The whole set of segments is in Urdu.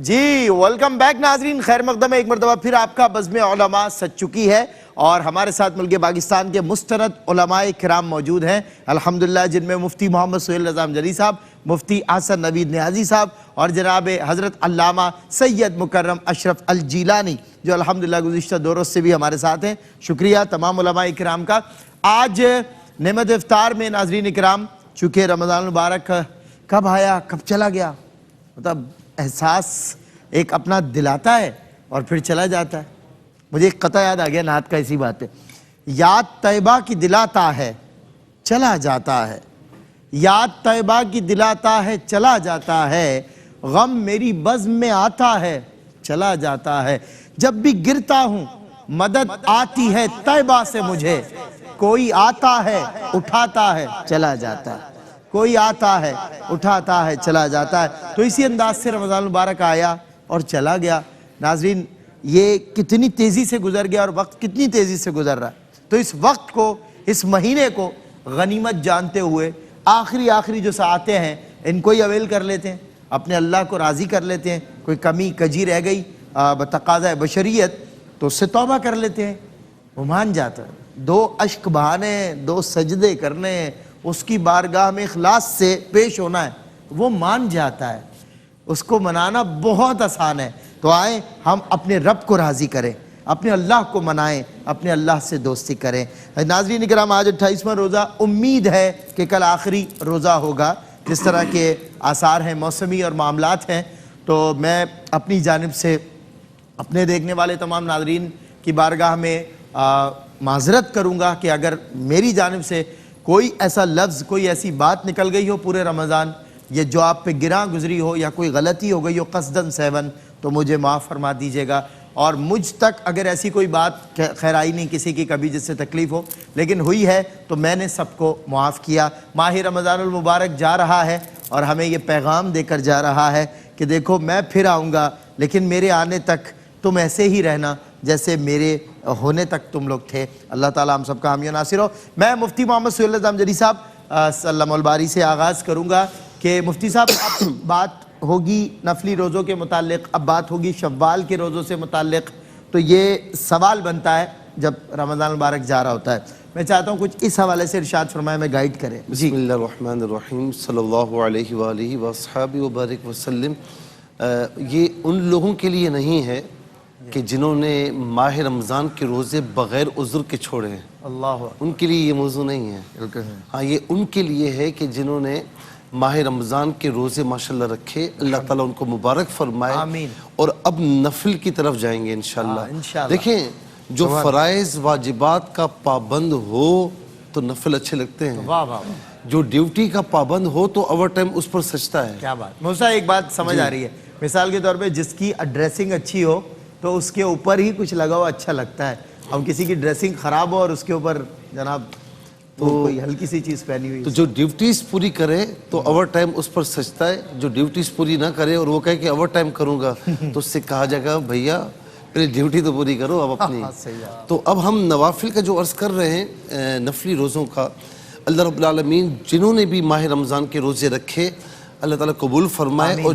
جی ویلکم بیک ناظرین، خیر مقدم ہے ایک مرتبہ پھر آپ کا بزم علماء سج چکی ہے اور ہمارے ساتھ ملک پاکستان کے مستند علماء کرام موجود ہیں الحمدللہ، جن میں مفتی محمد سہیل رضا امجدی صاحب، مفتی احسن نوید نیازی صاحب اور جناب حضرت علامہ سید مکرم اشرف الجیلانی جو الحمدللہ گزشتہ 2 روز سے بھی ہمارے ساتھ ہیں۔ شکریہ تمام علماء کرام کا۔ آج نعمت افطار میں ناظرین اکرام، چونکہ رمضان المبارک کب آیا کب چلا گیا، مطلب احساس ایک اپنا دلاتا ہے اور پھر چلا جاتا ہے۔ مجھے ایک قطعہ یاد آ گیا نعت کا اسی بات پہ، یاد طیبہ کی دلاتا ہے چلا جاتا ہے، یاد طیبہ کی دلاتا ہے چلا جاتا ہے، غم میری بزم میں آتا ہے چلا جاتا ہے، جب بھی گرتا ہوں مدد آتی ہے طیبہ سے مجھے، کوئی آتا ہے اٹھاتا ہے چلا جاتا ہے، کوئی آتا ہے اٹھاتا ہے چلا جاتا ہے۔ تو اسی انداز سے رمضان مبارک آیا اور چلا گیا۔ ناظرین یہ کتنی تیزی سے گزر گیا اور وقت کتنی تیزی سے گزر رہا ہے، تو اس وقت کو، اس مہینے کو غنیمت جانتے ہوئے آخری جو ساعتیں ہیں ان کو ہی اویل کر لیتے ہیں، اپنے اللہ کو راضی کر لیتے ہیں۔ کوئی کمی کجی رہ گئی بتقاضۂ بشریت تو اس سے توبہ کر لیتے ہیں، وہ مان جاتا ہے۔ 2 اشک بہانے، 2 سجدے کرنے، اس کی بارگاہ میں اخلاص سے پیش ہونا ہے، وہ مان جاتا ہے۔ اس کو منانا بہت آسان ہے۔ تو آئیں ہم اپنے رب کو راضی کریں، اپنے اللہ کو منائیں، اپنے اللہ سے دوستی کریں۔ ناظرین اکرام آج 28واں روزہ، امید ہے کہ کل آخری روزہ ہوگا، جس طرح کے آثار ہیں موسمی اور معاملات ہیں۔ تو میں اپنی جانب سے اپنے دیکھنے والے تمام ناظرین کی بارگاہ میں معذرت کروں گا کہ اگر میری جانب سے کوئی ایسا لفظ، کوئی ایسی بات نکل گئی ہو پورے رمضان، یہ جو آپ پہ گراں گزری ہو یا کوئی غلطی ہو گئی ہو قصداً سہواً، تو مجھے معاف فرما دیجیے گا۔ اور مجھ تک اگر ایسی کوئی بات خیر آئی نہیں کسی کی کبھی جس سے تکلیف ہو، لیکن ہوئی ہے تو میں نے سب کو معاف کیا۔ ماہ رمضان المبارک جا رہا ہے اور ہمیں یہ پیغام دے کر جا رہا ہے کہ دیکھو میں پھر آؤں گا، لیکن میرے آنے تک تم ایسے ہی رہنا جیسے میرے ہونے تک تم لوگ تھے۔ اللہ تعالیٰ ہم سب کا حامی و ناصر ہو۔ میں مفتی محمد سہیل رضا امجدی صاحب سلم الباری سے آغاز کروں گا کہ مفتی صاحب اب بات ہوگی نفلی روزوں کے متعلق، اب بات ہوگی شوال کے روزوں سے متعلق۔ تو یہ سوال بنتا ہے جب رمضان مبارک جا رہا ہوتا ہے، میں چاہتا ہوں کچھ اس حوالے سے ارشاد فرمائے، میں گائیڈ کریں۔ بسم اللہ الرحمن الرحیم، صلی اللہ علیہ وآلہ وصحبہ وبارک وسلم۔ یہ ان لوگوں کے لیے نہیں ہے کہ جنہوں نے ماہ رمضان کے روزے بغیر عذر کے چھوڑے ہیں، اللہ ان کے لیے یہ موضوع نہیں ہے۔ ہاں یہ ان کے لیے ہے کہ جنہوں نے ماہ رمضان کے روزے ماشاءاللہ رکھے، اللہ تعالیٰ ان کو مبارک فرمائے، آمین۔ اور اب نفل کی طرف جائیں گے انشاءاللہ۔ دیکھیں جو فرائض واجبات کا پابند ہو تو نفل اچھے لگتے ہیں، واہ واہ، جو ڈیوٹی کا پابند ہو تو اوور ٹائم اس پر سجتا ہے۔ کیا بات۔ موسیٰ ایک بات سمجھ آ رہی ہے، مثال کے طور پہ جس کی ڈریسنگ اچھی ہو تو اس کے اوپر ہی کچھ لگا ہوا اچھا لگتا ہے، اب کسی کی ڈریسنگ خراب ہو اور اس کے اوپر جناب تو کوئی ہلکی سی چیز پہنی ہوئی، تو جو ڈیوٹیز پوری کرے تو اوور ٹائم اس پر سجتا ہے، جو ڈیوٹیز پوری نہ کرے اور وہ کہے کہ اوور ٹائم کروں گا تو اس سے کہا جائے گا بھیا پہلے ڈیوٹی تو پوری کرو اب اپنی۔ تو اب ہم نوافل کا جو عرض کر رہے ہیں نفلی روزوں کا، اللہ رب العالمین جنہوں نے بھی ماہ رمضان کے روزے رکھے اللہ تعالیٰ قبول فرمائے، اور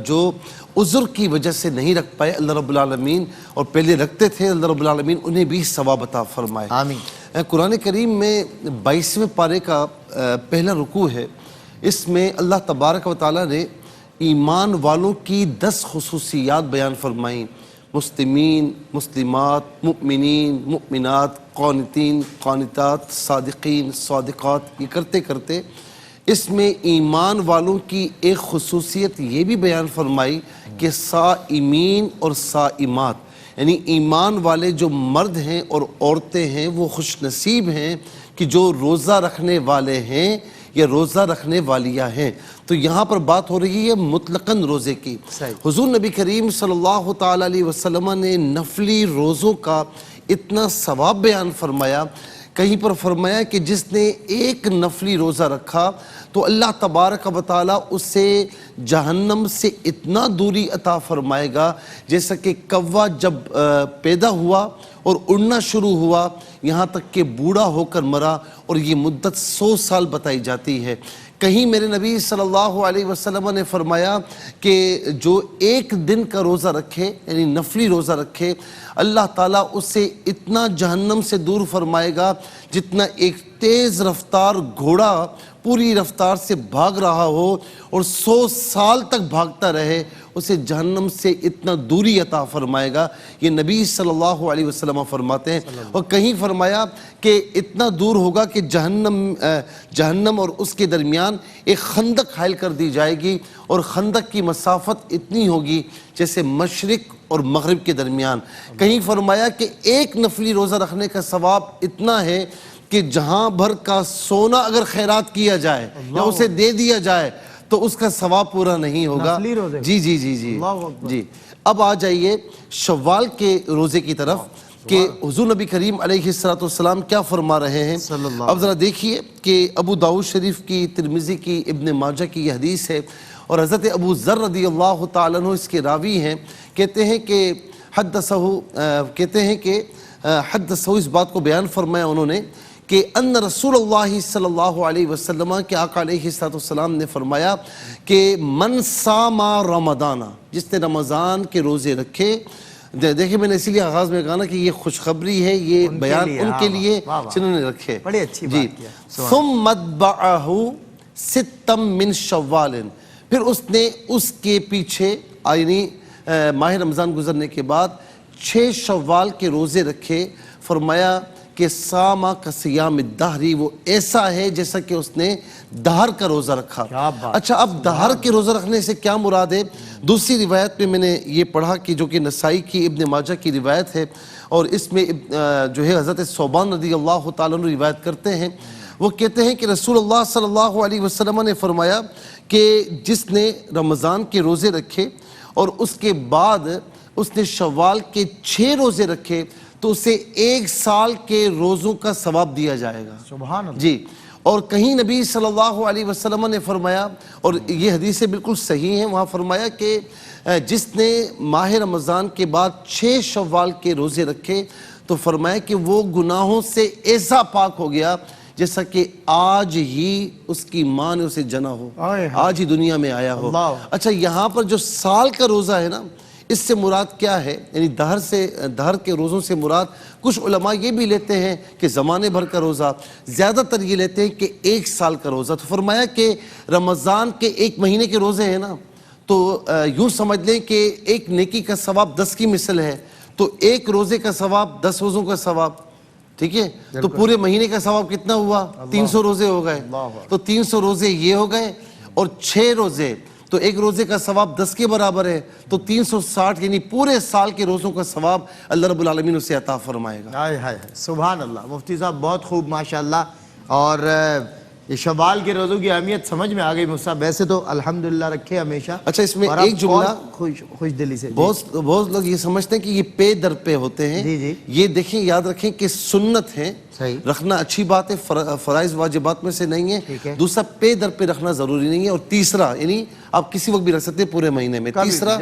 جو عذر کی وجہ سے نہیں رکھ پائے اللہ رب العالمین اور پہلے رکھتے تھے اللہ رب العالمین انہیں بھی ثواب عطا فرمائے۔ آمین۔ قرآن کریم میں 22ویں پارے کا پہلا رکوع ہے، اس میں اللہ تبارک و تعالیٰ نے ایمان والوں کی 10 خصوصیات بیان فرمائیں، مسلمین، مسلمات، مؤمنین، مؤمنات، قانتین، قانتات، صادقین، صادقات، یہ کرتے کرتے اس میں ایمان والوں کی ایک خصوصیت یہ بھی بیان فرمائی کہ صائمین اور صائمات، یعنی ایمان والے جو مرد ہیں اور عورتیں ہیں وہ خوش نصیب ہیں کہ جو روزہ رکھنے والے ہیں یا روزہ رکھنے والیاں ہیں۔ تو یہاں پر بات ہو رہی ہے مطلقاً روزے کی۔ حضور نبی کریم صلی اللہ تعالیٰ علیہ وسلم نے نفلی روزوں کا اتنا ثواب بیان فرمایا کہیں پر فرمایا کہ جس نے ایک نفلی روزہ رکھا تو اللہ تبارک و تعالیٰ اسے جہنم سے اتنا دوری عطا فرمائے گا جیسا کہ کوا جب پیدا ہوا اور اڑنا شروع ہوا یہاں تک کہ بوڑھا ہو کر مرا، اور یہ مدت 100 سال بتائی جاتی ہے۔ کہیں میرے نبی صلی اللہ علیہ وسلم نے فرمایا کہ جو ایک دن کا روزہ رکھے یعنی نفلی روزہ رکھے، اللہ تعالیٰ اسے اتنا جہنم سے دور فرمائے گا جتنا ایک تیز رفتار گھوڑا پوری رفتار سے بھاگ رہا ہو اور 100 سال تک بھاگتا رہے، اسے جہنم سے اتنا دوری عطا فرمائے گا۔ یہ نبی صلی اللہ علیہ وسلم فرماتے ہیں۔ اور کہیں فرمایا کہ اتنا دور ہوگا کہ جہنم اور اس کے درمیان ایک خندق حائل کر دی جائے گی، اور خندق کی مسافت اتنی ہوگی جیسے مشرق اور مغرب کے درمیان۔ کہیں فرمایا کہ ایک نفلی روزہ رکھنے کا ثواب اتنا ہے کہ جہاں بھر کا سونا اگر خیرات کیا جائے یا اسے دے دیا جائے تو اس کا ثواب پورا نہیں ہوگا۔ جی جی جی جی جی۔ اب آ جائیے شوال کے روزے کی طرف کہ حضور نبی کریم علیہ السلام کیا فرما رہے ہیں۔ اب ذرا دیکھیے کہ ابو داؤد شریف کی، ترمذی کی، ابن ماجہ کی یہ حدیث ہے، اور حضرت ابو ذر رضی اللہ تعالیٰ عنہ اس کے راوی ہیں۔ کہتے ہیں کہ حدثہ اس بات کو بیان فرمایا انہوں نے کہ ان رسول اللہ صلی اللہ علیہ وسلم کے آقا علیہ السلام نے فرمایا کہ من صام رمضان، جس نے رمضان کے روزے رکھے۔ دیکھیں میں نے اسی لیے آغاز میں کہا نا کہ یہ خوشخبری ہے، یہ بیان ان کے لیے جنہوں نے رکھے۔ بڑی اچھی بات کیا۔ ثم اتبعہ ستا من شوال، پھر اس نے اس کے پیچھے یعنی ماہ رمضان گزرنے کے بعد 6 شوال کے روزے رکھے۔ فرمایا کہ ساما کا صیام الدہری، وہ ایسا ہے جیسا کہ اس نے دہر کا روزہ رکھا۔ اچھا، اب دہر کے روزہ رکھنے سے کیا مراد ہے؟ دوسری روایت میں نے یہ پڑھا کہ جو کہ نسائی کی، ابن ماجہ کی روایت ہے، اور اس میں جو ہے حضرت ثوبان رضی اللہ تعالیٰ عنہ روایت کرتے ہیں۔ وہ کہتے ہیں کہ رسول اللہ صلی اللہ علیہ وسلم نے فرمایا کہ جس نے رمضان کے روزے رکھے اور اس کے بعد اس نے شوال کے 6 روزے رکھے تو اسے 1 سال کے روزوں کا ثواب دیا جائے گا۔ سبحان اللہ۔ جی، اور کہیں نبی صلی اللہ علیہ وسلم نے فرمایا، اور یہ حدیثیں بالکل صحیح ہیں، وہاں فرمایا کہ جس نے ماہ رمضان کے بعد 6 شوال کے روزے رکھے تو فرمایا کہ وہ گناہوں سے ایسا پاک ہو گیا جیسا کہ آج ہی اس کی ماں نے اسے جنا ہو، آج ہی دنیا میں آیا ہو۔ اچھا، یہاں پر جو سال کا روزہ ہے نا، اس سے مراد کیا ہے؟ یعنی دہر کے روزوں سے مراد کچھ علماء یہ بھی لیتے ہیں کہ زمانے بھر کا روزہ، زیادہ تر یہ لیتے ہیں کہ 1 سال کا روزہ۔ تو فرمایا کہ رمضان کے 1 مہینے کے روزے ہیں نا، تو یوں سمجھ لیں کہ ایک نیکی کا ثواب 10 کی مثل ہے، تو 1 روزے کا ثواب 10 روزوں کا ثواب، ٹھیک ہے؟ تو پورے مہینے کا ثواب کتنا ہوا؟ 300 روزے ہو گئے۔ تو 300 روزے یہ ہو گئے، اور 6 روزے تو 1 روزے کا ثواب 10 کے برابر ہے، تو 360 یعنی پورے سال کے روزوں کا ثواب اللہ رب العالمین اسے عطا فرمائے گا۔ سبحان اللہ، مفتی صاحب بہت خوب ماشاءاللہ۔ اور یہ شوال کے روزوں کی اہمیت سمجھ میں آ گئی مفتی صاحب، ویسے تو الحمدللہ رکھے ہمیشہ۔ اچھا، اس میں ایک جملہ خوش دلی سے، بہت لوگ یہ سمجھتے ہیں کہ یہ پے در پہ ہوتے ہیں۔ یہ دیکھیں، یاد رکھیں کہ سنت ہے، رکھنا اچھی بات ہے، فرائض واجبات میں سے نہیں ہے۔ دوسرا، پے در پہ رکھنا ضروری نہیں ہے، اور تیسرا یعنی آپ کسی وقت بھی رکھ سکتے ہیں پورے مہینے میں۔ تیسرا،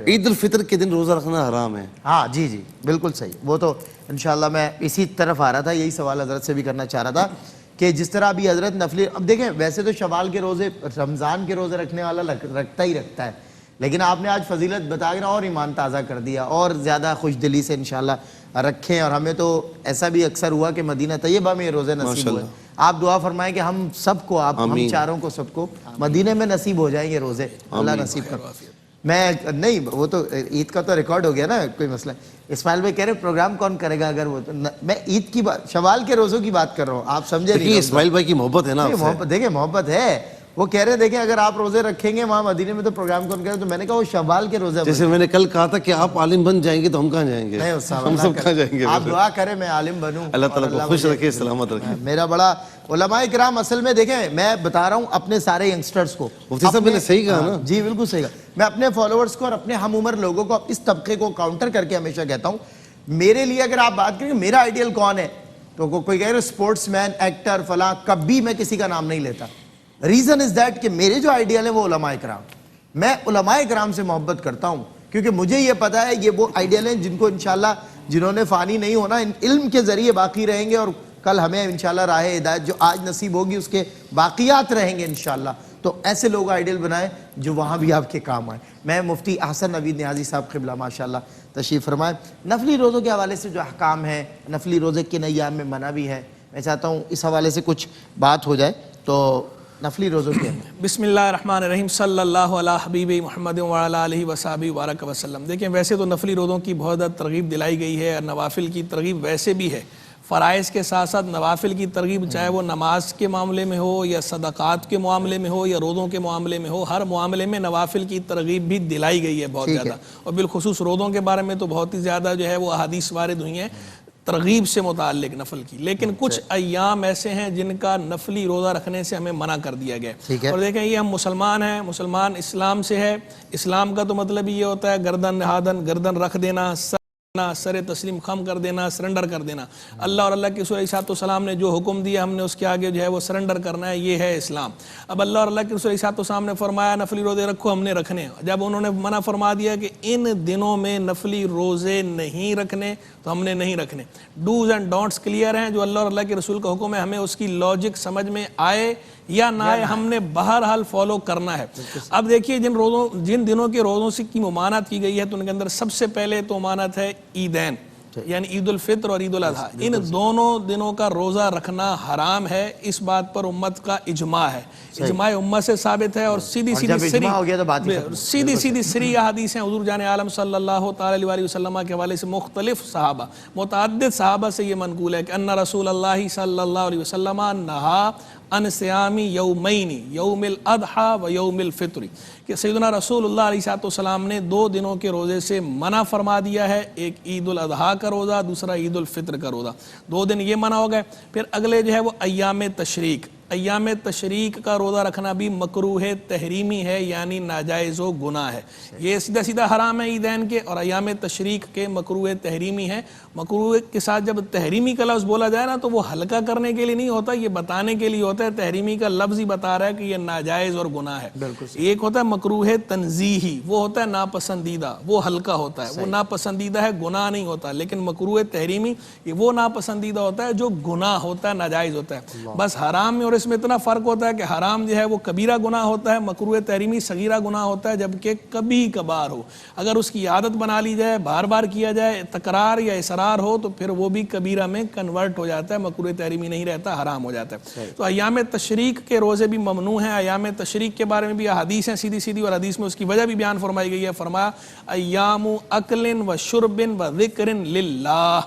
عید الفطر کے دن روزہ رکھنا حرام ہے۔ ہاں جی جی بالکل صحیح، وہ تو انشاءاللہ میں اسی طرف آ رہا تھا، یہی سوال حضرت سے بھی کرنا چاہ رہا تھا کہ جس طرح ابھی حضرت نفلی، اب دیکھیں ویسے تو شوال کے روزے رمضان کے روزے رکھنے والا رکھتا ہی رکھتا ہے، لیکن آپ نے آج فضیلت بتا کر اور ایمان تازہ کر دیا، اور زیادہ خوش دلی سے انشاءاللہ رکھیں۔ اور ہمیں تو ایسا بھی اکثر ہوا کہ مدینہ طیبہ میں یہ روزے نصیب ہوئے۔ آپ دعا فرمائیں کہ ہم سب کو، ہم چاروں کو، سب کو مدینے میں نصیب ہو جائیں گے روزے، اللہ نصیب کر۔ میں نہیں، وہ تو عید کا تو ریکارڈ ہو گیا نا، کوئی مسئلہ۔ اسماعیل بھائی کہہ رہے پروگرام کون کرے گا اگر وہ تو، میں عید کی بات، شوال کے روزوں کی بات کر رہا ہوں، آپ سمجھے نہیں؟ اسماعیل بھائی کی محبت ہے نا، دیکھیں محبت ہے، وہ کہہ رہے دیکھیں اگر آپ روزے رکھیں گے وہاں مدینے میں تو پروگرام کون کرے، تو میں نے کہا وہ شوال کے روزے، جیسے میں نے کل کہا تھا کہ آپ عالم بن جائیں گے تو ہم کہاں جائیں گے؟ ہم سب کہاں جائیں گے؟ آپ دعا کریں میں عالم بنوں، اللہ تعالیٰ کو خوش رکھے، سلامت رکھے۔ میرا بڑا علماء کرام اصل میں دیکھیں، میں بتا رہا ہوں اپنے سارے ینگسٹرز کو، مفتی صاحب میں نے صحیح کہا نا؟ جی بالکل صحیح کہا۔ میں اپنے فالوورز کو اور اپنے ہم عمر لوگوں کو، اس طبقے کو کاؤنٹر کر کے ہمیشہ کہتا ہوں، میرے لیے اگر آپ بات کریں میرا آئیڈیل کون ہے، تو کوئی کہہ رہے سپورٹس مین ایکٹر فلاں، کبھی میں کسی کا نام نہیں لیتا. ریزن از دیٹ کہ میرے جو آئیڈیل ہیں وہ علماء کرام، میں علماء کرام سے محبت کرتا ہوں کیونکہ مجھے یہ پتا ہے یہ وہ آئیڈیل ہیں جن کو انشاءاللہ جنہوں نے فانی نہیں ہونا، علم کے ذریعے باقی رہیں گے، اور کل ہمیں انشاءاللہ راہ ہدایت جو آج نصیب ہوگی اس کے باقیات رہیں گے انشاءاللہ. تو ایسے لوگ آئیڈیل بنائیں جو وہاں بھی آپ کے کام آئیں. میں مفتی احسن نوید نیازی صاحب قبلہ ماشاءاللہ تشریف فرمائیں. نفلی روزوں کے حوالے سے جو احکام ہیں، نفلی روزے کن ایام میں منع بھی ہے، میں چاہتا ہوں اس حوالے سے کچھ بات ہو جائے. تو نفلی روزوں کے بسم اللہ الرحمن الرحیم، صلی اللہ علی حبیب محمد وعلی آلہ وصحبہ وبارک وسلم. دیکھیں ویسے تو نفلی روزوں کی بہت زیادہ ترغیب دلائی گئی ہے، اور نوافل کی ترغیب ویسے بھی ہے. فرائض کے ساتھ ساتھ نوافل کی ترغیب، چاہے وہ نماز کے معاملے میں ہو یا صدقات کے معاملے میں ہو یا روزوں کے معاملے میں ہو، ہر معاملے میں نوافل کی ترغیب بھی دلائی گئی ہے بہت زیادہ. اور بالخصوص روزوں کے بارے میں تو بہت ہی زیادہ جو ہے وہ احادیث وارد ہوئی ہیں ترغیب سے متعلق نفل کی. لیکن کچھ ایام ایسے ہیں جن کا نفلی روزہ رکھنے سے ہمیں منع کر دیا گیا. اور دیکھیں یہ ہم مسلمان ہیں، مسلمان اسلام سے ہے. اسلام کا تو مطلب یہ ہوتا ہے گردن نہادن، گردن رکھ دینا، سر تسلیم خم کر دینا، سرنڈر کر دینا. اللہ اور اللہ کے رسول علیہ السلام نے جو حکم دیا ہم نے اس کے آگے جو ہے وہ سرنڈر کرنا ہے، یہ ہے اسلام. اب اللہ اور اللہ کے رسول علیہ السلام نے فرمایا نفلی روزے رکھو، ہم نے رکھنے. جب انہوں نے منع فرما دیا کہ ان دنوں میں نفلی روزے نہیں رکھنے تو ہم نے نہیں رکھنے. ڈوز اینڈ ڈونٹس کلیئر ہیں، جو اللہ اور اللہ کے رسول کا حکم ہے ہمیں اس کی لاجک سمجھ میں آئے یا نہ آئے ہم نے بہرحال فالو کرنا ہے. اب دیکھیے جن دنوں کے روزوں سے کی ممانعت کی گئی ہے تو ان کے اندر سب سے پہلے تو ممانعت ہے عیدین، یعنی عید الفطر اور عید الاضحیٰ. ان دونوں دنوں کا روزہ رکھنا حرام ہے. اس بات پر امت کا اجماع ہے، اجماع امت سے ثابت ہے. اور سیدھی سیدھی سری احادیث ہیں حضور جان عالم صلی اللہ تعالی علیہ وسلم کے حوالے سے مختلف صحابہ، متعدد صحابہ سے یہ منقول ہے کہ ان رسول اللہ صلی اللہ علیہ وسلم نہا ان صیامی یومین، یوم الاضحیٰ و یوم الفطر، کہ سیدنا رسول اللہ علیہ السلام نے 2 دنوں کے روزے سے منع فرما دیا ہے. ایک عید الاضحیٰ کا روزہ، دوسرا عید الفطر کا روزہ. 2 دن یہ منع ہو گئے. پھر اگلے جو ہے وہ ایام تشریق، ایام تشریق کا روزہ رکھنا بھی مکروہ تحریمی ہے، یعنی ناجائز و گناہ ہے. یہ سیدھا سیدھا حرام ہے عیدین کے، اور ایام تشریق کے مکروہ تحریمی ہے. مکروہ کے ساتھ جب تحریمی کا لفظ بولا جائے نا تو وہ ہلکا کرنے کے لیے نہیں ہوتا، یہ بتانے کے لیے ہوتا ہے. تحریمی کا لفظ ہی بتا رہا ہے کہ یہ ناجائز اور گناہ ہے. ایک ہوتا ہے مکروہ تنزیہی، وہ ہوتا ہے ناپسندیدہ، وہ ہلکا ہوتا ہے، وہ ناپسندیدہ ہے، گناہ نہیں ہوتا. لیکن مکروہ تحریمی یہ وہ ناپسندیدہ ہوتا ہے جو گناہ ہوتا ہے، ناجائز ہوتا ہے. بس حرام میں اور اس میں اتنا فرق ہوتا ہے کہ حرام جو ہے وہ کبیرہ گناہ ہوتا ہے، مکروہ تحریمی صغیرہ گناہ ہوتا ہے، جبکہ کبھی کبھار ہو. اگر اس کی عادت بنا لی جائے، بار بار کیا جائے، تکرار یا اصرار ہو تو پھر وہ بھی کبیرہ میں کنورٹ ہو جاتا ہے، مکروہ تحریمی نہیں رہتا، حرام ہو جاتا ہے. تو ایام تشریق کے روزے بھی ممنوع ہیں. ایام تشریق کے بارے میں بھی احادیث ہیں سیدھی سیدھی، اور حدیث میں اس کی وجہ بھی بیان فرمائی گئی ہے. فرمایا ایام اکل و شرب و ذکر للہ،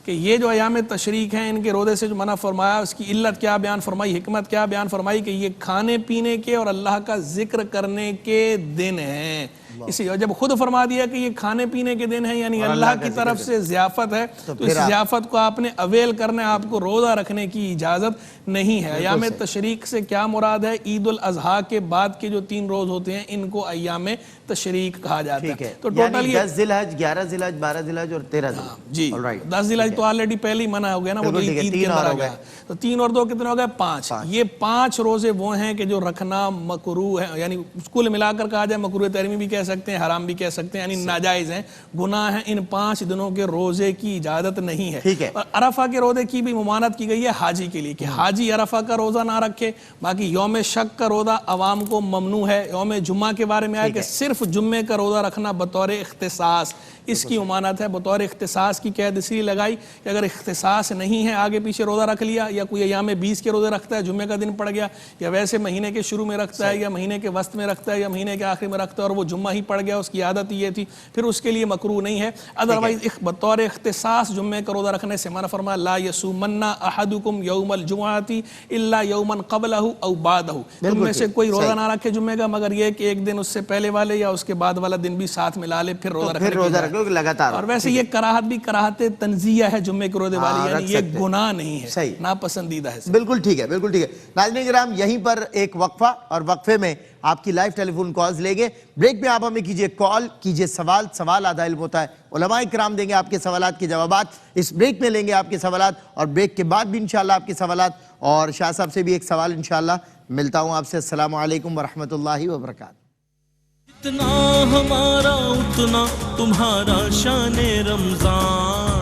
کہ یہ جو ایام تشریق ہیں ان کے روزے سے جو منع فرمایا اس کی علت کیا بیان فرمائی، حکمت کیا بیان فرمائی کہ یہ کھانے پینے کے اور اللہ کا ذکر کرنے کے دن ہیں. اسی جب خود فرما دیا کہ یہ کھانے پینے کے دن ہیں یعنی اللہ کی طرف سے ضیافت ہے، تو اس ضیافت کو آپ نے اویل کرنا ہے، آپ کو روزہ رکھنے کی اجازت نہیں ہے. ایام تشریق سے کیا مراد ہے؟ عید الاضحیٰ کے بعد کے جو 3 روز ہوتے ہیں ان کو ایام تشریق کہا جاتا ہے. تو ٹوٹل 10 ذی الحج، 11 ذی الحج، 12 ذی الحج اور 13 ذی الحج. جی 10 ذی الحج تو آلریڈی پہلے ہی منع ہو گیا نا، وہ تو عید کے اندر ہو گیا. تو 3 اور 2 کتنے ہو گئے؟ 5. یہ 5 روزے وہ ہیں کہ جو رکھنا مکروہ ہے، یعنی کل ملا کر کہا جائے مکروہ تحریمی بھی کہہ سکتے ہیں، حرام بھی کہہ سکتے ہیں، یعنی ناجائز ہیں، گناہ ہیں. ان 5 دنوں کے روزے کی اجازت نہیں ہے. اور عرفہ کے روزے کی بھی ممانعت کی گئی ہے حاجی کے لیے کہ حاجی عرفہ کا روزہ نہ رکھے. باقی یوم شک کا روزہ عوام کو ممنوع ہے. یوم جمعہ کے بارے میں آیا کہ صرف جمعے کا روزہ رکھنا بطور اختصاص، اس کی ممانعت ہے. بطور اختصاص کی قید اس لیے لگائی کہ اگر اختصاص نہیں ہے، آگے پیچھے روزہ رکھ لیا، یا کوئی ایام 20 کے روزے رکھتا ہے، جمعے کا دن پڑ گیا، یا ویسے مہینے کے شروع میں رکھتا ہے، یا مہینے کے وسط میں رکھتا ہے، یا مہینے کے آخر میں رکھتا ہے اور وہ جمعہ ہی پڑ گیا، اس کی عادت یہ تھی، پھر اس کے لیے مکروہ نہیں ہے. ادروائز بطور اختصاص جمعے کا روزہ رکھنے سے منع فرمایا لا یصومن احدکم یوم الجمعۃ الا یوما قبلہ او بعدہ، تم میں سے کوئی روزہ نہ رکھے جمعے کا مگر یہ کہ ایک دن اس سے پہلے والے یا اس کے بعد والا دن بھی ساتھ ملا لے، پھر روزہ رکھے لگاتار. اور ویسے یہ کراہت بھی کراہت تنزیہ ہے جمعے کے روزے والی، یعنی یہ گناہ نہیں ہے، ناپسندیدہ ہے. بالکل ٹھیک ہے، بالکل ٹھیک ہے. ناظرین کرام یہیں پر ایک وقفہ، اور وقفے میں آپ کی لائیو ٹیلی فون کالز لیں گے. بریک میں آپ ہمیں کیجئے کال, کیجئے سوال آدھا علم ہوتا ہے. علماء کرام دیں گے آپ کے سوالات کے جوابات. اس بریک میں لیں گے آپ کے سوالات, اور بریک کے بعد بھی انشاءاللہ آپ کے سوالات. اور شاہ صاحب سے بھی ایک سوال انشاءاللہ. ملتا ہوں آپ سے. السلام علیکم ورحمۃ اللہ وبرکاتہ. اتنا ہمارا اتنا تمہارا شان رمضان.